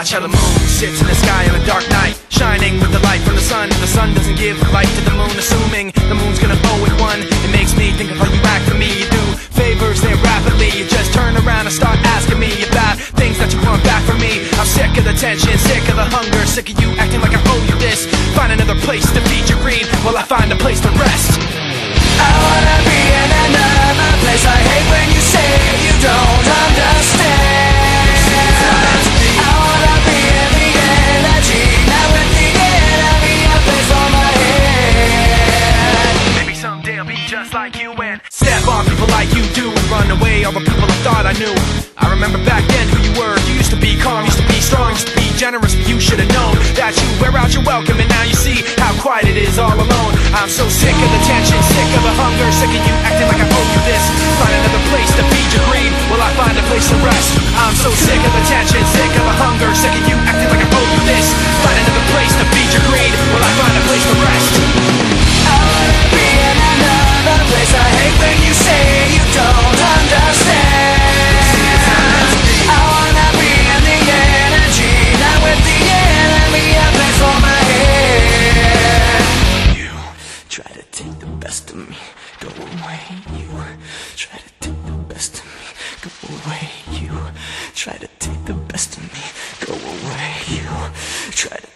Watch how the moon sits in the sky on a dark night, shining with the light from the sun. The sun doesn't give light to the moon, assuming the moon's gonna owe it one. It makes me think of how you act for me. You do favors there rapidly, you just turn around and start asking me about things that you want back from me. I'm sick of the tension, sick of the hunger, sick of you acting like I owe you this. Find another place to feed your greed while I find a place to rest. I wanna be in another place. I hate when you say you don't understand. I wanna be in the energy, not with the enemy. A place on my head. Maybe someday I'll be just like you and step on people like you do and run away all the people I thought I knew. I remember back then who you were. You used to be calm, used to be strong, used to be generous, but you should have known that you wear out your welcome, and now you see how quiet it is all alone. I'm so sick of the tension, sick of the hunger, sick of you acting like I owe you this. Find another place to feed your greed while I find a place to rest. I'm so sick of the tension, sick of the hunger, sick of you acting like I owe you this. Find another place to feed your greed while I find a place to rest. I wanna be in another place. I hate when you say you don't understand. I wanna be in the energy, not with the enemy. A place for my head. You try to take the best of me, go away. You try to take the best of me, go away. You try to take the best of me, go away. You try to